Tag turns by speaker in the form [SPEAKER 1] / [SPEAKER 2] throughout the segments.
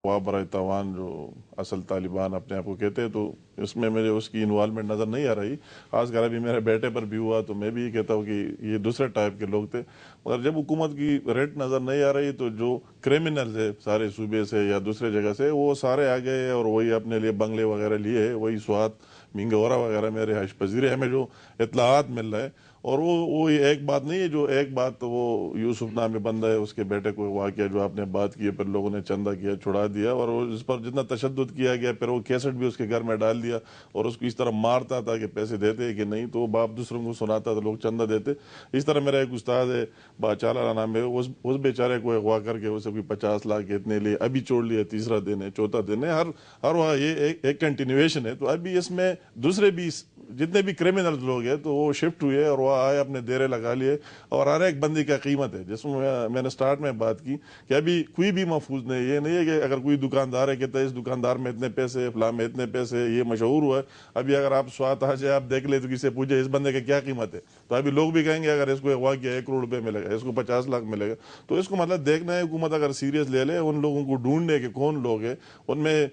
[SPEAKER 1] अगवा बराए तावान जो असल तालिबान अपने आप को कहते हैं, तो इसमें मेरे उसकी इन्वॉल्वमेंट नज़र नहीं आ रही। खासकर अभी मेरे बेटे पर भी हुआ तो मैं भी ये कहता हूँ कि ये दूसरे टाइप के लोग थे। मगर जब हुकूमत की रेट नज़र नहीं आ रही तो जो क्रिमिनल्स है सारे सूबे से या दूसरे जगह से वो सारे आ गए और वही अपने लिए बंगले वगैरह लिए, वही स्वात मिंगोरा वगैरह में रिहाइश पजीर है। हमें जो इतलात मिल रहा है, और वो एक बात नहीं है, जो एक बात तो वो यूसुफ नामी बंदा है उसके बेटे को वाकया जो आपने बात की, फिर लोगों ने चंदा किया, छुड़ा दिया, और वो इस पर जितना तशद्दुद किया गया, फिर वो कैसेट भी उसके घर में डाल दिया और उसको इस तरह मारता था कि पैसे देते हैं कि नहीं, तो बाप दूसरों को सुनाता था, लोग चंदा देते। इस तरह मेरा एक उस्ताद है बाचाला नाम है, उस बेचारे को अगवा करके उसे कोई 50 लाख के इतने लिए अभी छोड़ लिया, तीसरा दिन है, चौथा दिन है, हर वहाँ ये एक कंटिन्यूएशन है। तो अभी इसमें दूसरे भी जितने भी क्रिमिनल लोग हैं तो वो शिफ्ट हुए और वह आए, अपने डेरे लगा लिए, और हर एक बंदी का कीमत है। जिसमें मैंने स्टार्ट में बात की कि अभी कोई भी महफूज नहीं, ये नहीं है कि अगर कोई दुकानदार है कहता है इस दुकानदार में इतने पैसे, फलां में इतने पैसे, ये मशहूर हुआ है। अभी अगर आप स्वात आ जाए, आप देख ले तो किसी पूछे इस बंदे की क्या कीमत है, तो अभी लोग भी कहेंगे अगर इसको अगवा किया 1 करोड़ रुपये मिलेगा, इसको 50 लाख मिलेगा। तो इसको मतलब देखना है, हुकूमत अगर सीरियस ले ले, उन लोगों को ढूंढने के कौन लोग हैं, उनमें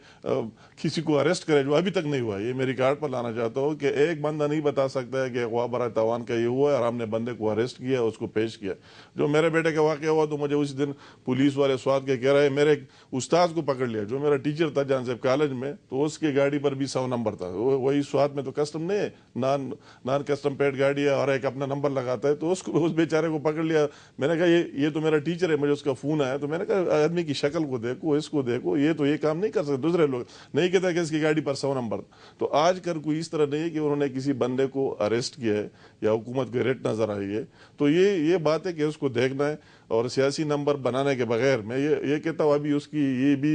[SPEAKER 1] किसी को अरेस्ट करे जो अभी तक नहीं हुआ। ये मेरी कार्ड पर लाना चाहता हूँ कि एक बंदा नहीं बता सकता है कि अगवा बराए तावान का ये हुआ है और हमने बंदे को अरेस्ट किया, उसको पेश किया। जो मेरे बेटे का वाक़या हुआ तो मुझे उस दिन पुलिस वाले स्वाद के कह रहे मेरे उस्ताद को पकड़ लिया, जो मेरा टीचर था जान साहब कॉलेज में, तो उसकी गाड़ी पर भी 100 नंबर था। वही स्वाद में तो कस्टम नहीं है, नॉन कस्टम पेड गाड़ी है और एक अपना नंबर लगाता है, तो उसको उस बेचारे को पकड़ लिया। मैंने कहा ये तो मेरा टीचर है, मुझे उसका फ़ोन आया, तो मैंने कहा आदमी की शक्ल को देखो, इसको देखो, ये तो ये काम नहीं कर सकते। दूसरे लोग नहीं कहता कि इसकी गाड़ी पर 100 नंबर। तो आज कर कोई इस तरह नहीं है कि उन्होंने किसी बंदे को अरेस्ट किया है या हुकूमत को रेट नज़र आई है। तो ये बात है कि उसको देखना है, और सियासी नंबर बनाने के बगैर मैं ये कहता हूँ। अभी उसकी ये भी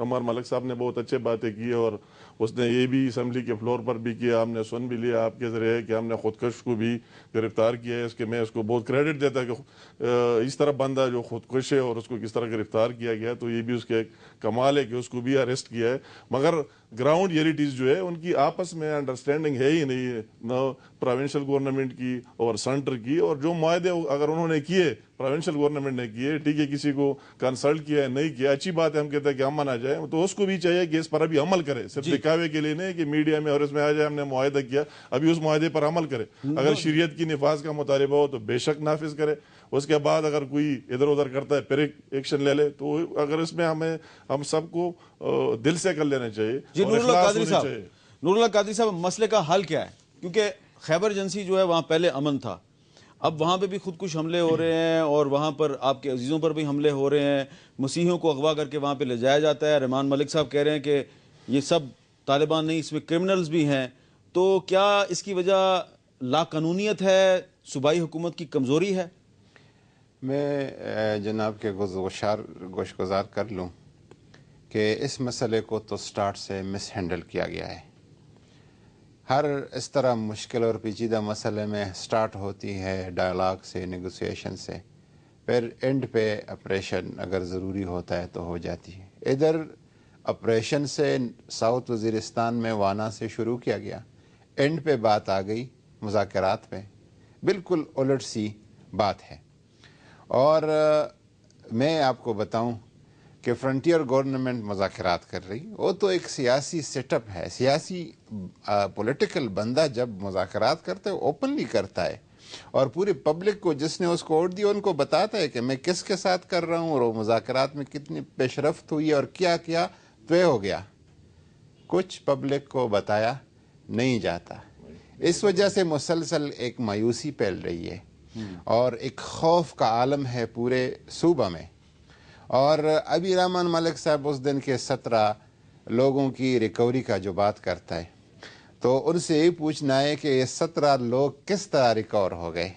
[SPEAKER 1] अमर मलिक साहब ने बहुत अच्छे बातें की, और उसने ये भी असम्बली के फ्लोर पर भी किया, हमने सुन भी लिया आपके ज़रिए कि हमने खुदकश को भी गिरफ्तार किया है। इसके मैं उसको बहुत क्रेडिट देता कि इस तरह बंदा जो खुदकश है और उसको किस तरह गिरफ्तार किया गया, तो ये भी उसके एक कमाल है कि उसको भी अरेस्ट किया है। मगर ग्राउंड रियलिटीज़ जो है उनकी आपस में अंडरस्टैंडिंग है ही नहीं है, न प्रोविंशियल गवर्नमेंट की और सेंटर की। और जो मुआहदे अगर उन्होंने किए, प्रोविंशियल गवर्नमेंट ने किए, ठीक है, किसी को कंसल्ट किया है नहीं किया, अच्छी बात है, हम कहते हैं कि अमन आ जाए, तो उसको भी चाहिए कि इस पर अभी अमल करे, सिर्फ दिखावे के लिए नहीं कि मीडिया में और इसमें आ जाए हमने मुआहदा किया, अभी उस मुआहदे पर अमल करे। अगर शरीयत की निफाज का मुतालिबा हो तो बेशक नाफिज करे, उसके बाद अगर कोई इधर उधर करता है फिर एक्शन ले ले। तो अगर इसमें हम सबको दिल से कर लेना चाहिए और इखलास होनी चाहिए।
[SPEAKER 2] नूरुल्लाह कादरी साहब, मसले का हल क्या है? क्योंकि खैबर एजेंसी जो है वहाँ पहले अमन था, अब वहाँ पे भी खुदकुश हमले हो रहे हैं और वहाँ पर आपके अजीज़ों पर भी हमले हो रहे हैं, मसीहियों को अगवा करके वहाँ पे ले जाया जाता है। रहमान मलिक साहब कह रहे हैं कि ये सब तालिबान नहीं, इसमें क्रिमिनल्स भी हैं। तो क्या इसकी वजह लाकानूनियत है, सूबाई हुकूमत की कमज़ोरी है?
[SPEAKER 3] मैं जनाब के गोशगुजार कर लूँ कि इस मसले को तो स्टार्ट से मिस हैंडल किया गया है। हर इस तरह मुश्किल और पेचीदा मसले में स्टार्ट होती है डायलॉग से, नेगोशिएशन से, फिर एंड पे ऑपरेशन अगर ज़रूरी होता है तो हो जाती है। इधर ऑपरेशन से साउथ वज़ीरिस्तान में वाना से शुरू किया गया, एंड पे बात आ गई मुज़ाकरात पे, बिल्कुल उलट सी बात है। और मैं आपको बताऊं कि फ्रंटियर गवर्नमेंट मुज़ाकरात कर रही, वो तो एक सियासी सेटअप है। सियासी पॉलिटिकल बंदा जब मुज़ाकरात करता है ओपनली करता है और पूरी पब्लिक को जिसने उसको वोट दिया उनको बताता है कि मैं किसके साथ कर रहा हूँ और वो मुज़ाकरात में कितनी पेशरफ्त हुई और क्या क्या तय हो गया। कुछ पब्लिक को बताया नहीं जाता, इस वजह से मुसलसल एक मायूसी फैल रही है और एक खौफ का आलम है पूरे सूबा में। और अभी रहमान मलिक साहब उस दिन के 17 लोगों की रिकवरी का जो बात करता है, तो उनसे ये पूछना है कि ये 17 लोग किस तरह रिकवर हो गए।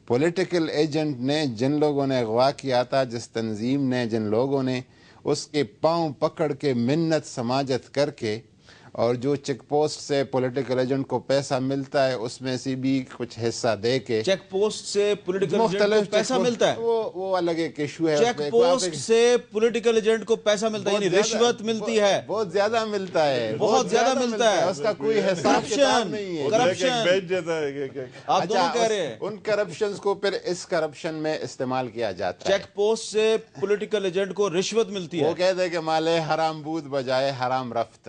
[SPEAKER 3] पॉलिटिकल एजेंट ने, जिन लोगों ने अगवा किया था, जिस तंजीम ने, जिन लोगों ने उसके पांव पकड़ के मिन्नत समाजत करके اور جو چیک پوسٹ سے پولیٹیکل ایجنٹ کو پیسہ ملتا ہے اس میں سے بھی کچھ حصہ دے کے
[SPEAKER 2] چیک پوسٹ سے پولیٹیکل ایجنٹ کو پیسہ ملتا ہے،
[SPEAKER 3] وہ الگ ایک ایشو ہے.
[SPEAKER 2] چیک پوسٹ سے پولیٹیکل ایجنٹ کو پیسہ ملتا ہے، یعنی رشوت ملتی ہے،
[SPEAKER 3] بہت زیادہ ملتا ہے،
[SPEAKER 2] بہت زیادہ ملتا ہے،
[SPEAKER 3] اس کا کوئی حساب کتاب نہیں ہے.
[SPEAKER 2] کرپشن
[SPEAKER 1] بیچ دیتا ہے
[SPEAKER 2] آپ دونوں کہہ رہے ہیں.
[SPEAKER 3] ان کرپشنز کو پھر اس کرپشن میں استعمال کیا جاتا ہے.
[SPEAKER 2] چیک پوسٹ سے پولیٹیکل ایجنٹ کو رشوت ملتی ہے.
[SPEAKER 3] وہ کہتے ہیں کہ مالے حرام بود بجائے حرام رفت،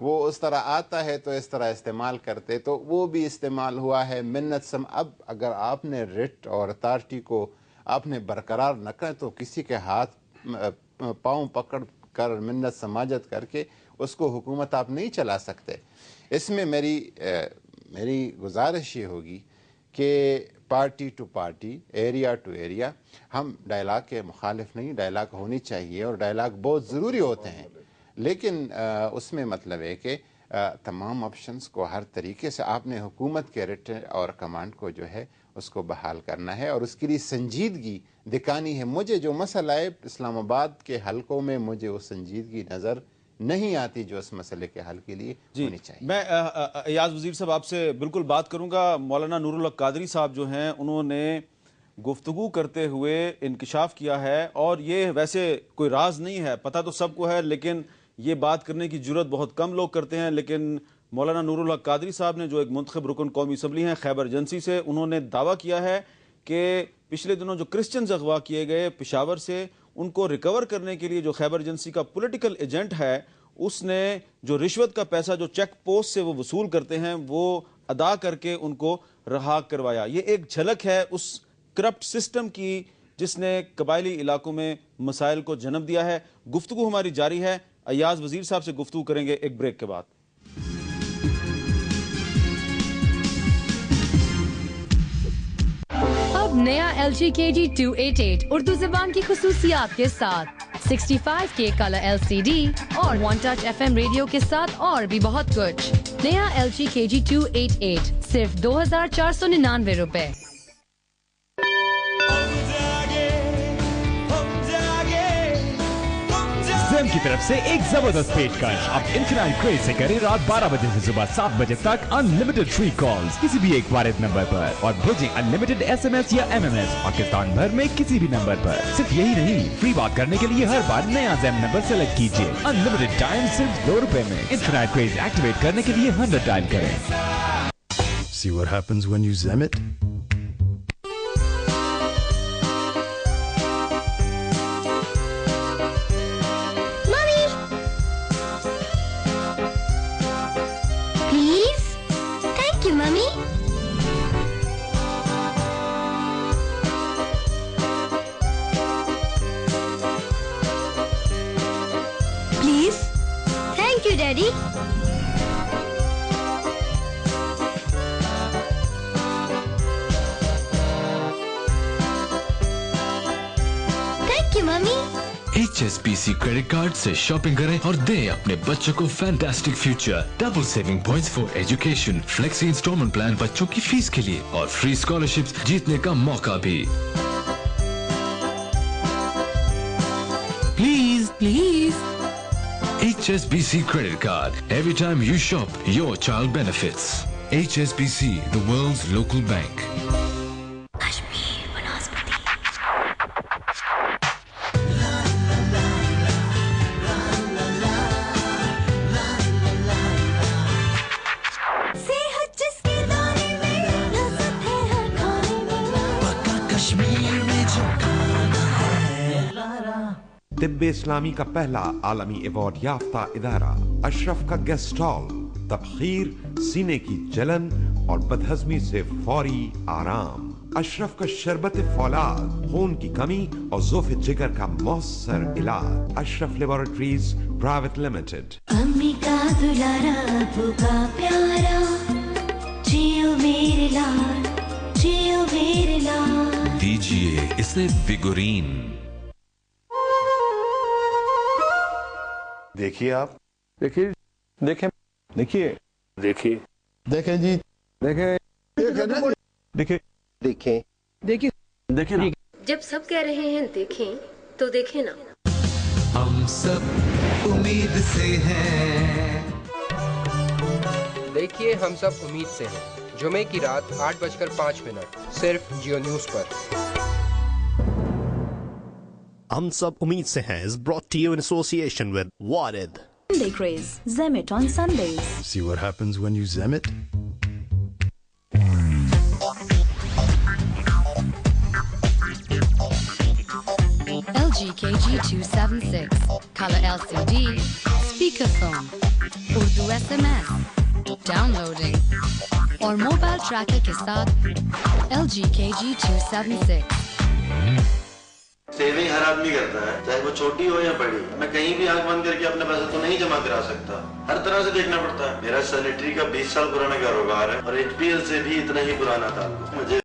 [SPEAKER 3] وہ اس طرح آتا ہے تو اس طرح استعمال کرتے، تو وہ بھی استعمال ہوا ہے. منت اب اگر آپ نے ریٹ اور اتھارٹی کو آپ نے برقرار نہ کریں تو کسی کے ہاتھ پاؤں پکڑ کر منت سماجت کر کے اس کو حکومت آپ نہیں چلا سکتے. اس میں میری گزارش یہ ہوگی کہ party to party, area to area, ہم ڈائلاگ کے مخالف نہیں، ڈائلاگ ہونی چاہیے اور ڈائلاگ بہت ضروری ہوتے ہیں، لیکن اس میں مطلب ہے کہ تمام آپشنز کو ہر طریقے سے آپ نے حکومت کے ریٹ اور کمانڈ کو جو ہے اس کو بحال کرنا ہے اور اس کے لیے سنجیدگی دکھانی ہے. مجھے جو مسئلہ ہے اسلام آباد کے حلقوں میں مجھے وہ سنجیدگی نظر نہیں آتی جو اس مسئلے کے حل کے لیے ہونی چاہیے.
[SPEAKER 2] میں ایاز وزیر صاحب آپ سے بالکل بات کروں گا. مولانا نور الحق قادری صاحب جو ہیں انہوں نے گفتگو کرتے ہوئے انکشاف کیا ہے، اور یہ ویسے کوئی راز نہیں ہے، پتہ تو سب کو ہے، لیکن یہ بات کرنے کی جرت بہت کم لوگ کرتے ہیں. لیکن مولانا نور الحق قادری صاحب نے جو ایک منتخب رکن قومی اسمبلی ہیں خیبر ایجنسی سے، انہوں نے دعویٰ کیا ہے کہ پچھلے دنوں جو کرسچنز اغوا کیے گئے پشاور سے، ان کو ریکور کرنے کے لیے جو خیبر ایجنسی کا پولیٹیکل ایجنٹ ہے اس نے جو رشوت کا پیسہ جو چیک پوسٹ سے وہ وصول کرتے ہیں وہ ادا کر کے ان کو رہا کروایا. یہ ایک جھلک ہے اس کرپٹ سسٹم کی جس نے قبائلی علاقوں میں مسائل کو جنم دیا ہے. گفتگو ہماری جاری ہے، ایاز وزیر صاحب سے گفتگو کریں گے ایک بریک کے بعد.
[SPEAKER 4] اب نیا LG KG288 اردو زبان کی خصوصیات کے ساتھ 65K کلر LCD اور 1 Touch FM ریڈیو کے ساتھ اور بھی بہت کچھ. نیا LG KG288 صرف 2499 روپے.
[SPEAKER 5] زم کی طرف سے ایک زبردست پیشکش، اب انفینائٹ کریز سے کریں رات 12 بجے سے صبح 7 بجے تک انلمیٹڈ فری کالز کسی بھی ایک وارد نمبر پر، اور بھیجیں انلمیٹڈ SMS یا MMS پاکستان بھر میں کسی بھی نمبر پر. صرف یہی نہیں، فری بات کرنے کے لیے ہر بار نیا زم نمبر سلیکٹ کیجیے. انلمیٹڈ ٹائم صرف 2 روپے میں. انفینائٹ کریز ایکٹیویٹ کرنے کے لیے 100 ٹائم کریں.
[SPEAKER 6] See what happens when you zem it?
[SPEAKER 7] Daddy? Thank you, Mommy.
[SPEAKER 8] HSBC credit card سے شاپنگ کریں اور دیں اپنے بچوں کو fantastic future. Double saving points for education, flexi installment plan بچوں کی فیس کے لیے، اور فری اسکالرشپس جیتنے کا موقع بھی.
[SPEAKER 4] Please
[SPEAKER 8] HSBC credit card. Every time you shop, your child benefits. HSBC, the world's local bank.
[SPEAKER 9] طب اسلامی کا پہلا عالمی ایوارڈ یافتہ ادارہ اشرف کا گیسٹ ہال، تبخیر، سینے کی جلن اور بدہضمی سے فوری آرام. اشرف کا شربت فولاد، خون کی کمی اور ضعف جگر کا مؤثر علاج. اشرف لیبارٹریز پرائیویٹ لمیٹڈ.
[SPEAKER 7] امی کا دلارا، ابو کا پیارا، جیو میرے لال، جیو میرے لال.
[SPEAKER 8] دیجیے اسے وگورین.
[SPEAKER 6] دیکھیے آپ،
[SPEAKER 10] دیکھیے دیکھیں دیکھیے دیکھیے
[SPEAKER 6] دیکھیں جی،
[SPEAKER 10] دیکھیں دیکھیں
[SPEAKER 6] دیکھیں
[SPEAKER 10] دیکھیں دیکھیں نا.
[SPEAKER 11] جب سب کہہ رہے ہیں دیکھیں تو دیکھیں نا.
[SPEAKER 8] ہم سب امید سے ہیں
[SPEAKER 12] دیکھیے ہم سب امید سے ہیں جمعے کی رات 8:05 صرف جیو نیوز پر.
[SPEAKER 13] ہم سب امید سے ہیں is brought to you in association with Warid.
[SPEAKER 14] Sunday craze. Zem it on Sundays.
[SPEAKER 6] See what happens when you Zem it?
[SPEAKER 4] LG KG276, color LCD, speakerphone, Urdu SMS, downloading اور موبائل ٹریکر کے ساتھ LG KG276.
[SPEAKER 15] Saving ہر آدمی کرتا ہے، چاہے وہ چھوٹی ہو یا بڑی. میں کہیں بھی آنکھ بند کر کے اپنے پیسے تو نہیں جمع کرا سکتا، ہر طرح سے دیکھنا پڑتا ہے. میرا سینیٹری کا 20 سال پرانا کاروبار ہے اور HPL سے بھی اتنا ہی پرانا تھا. مجھے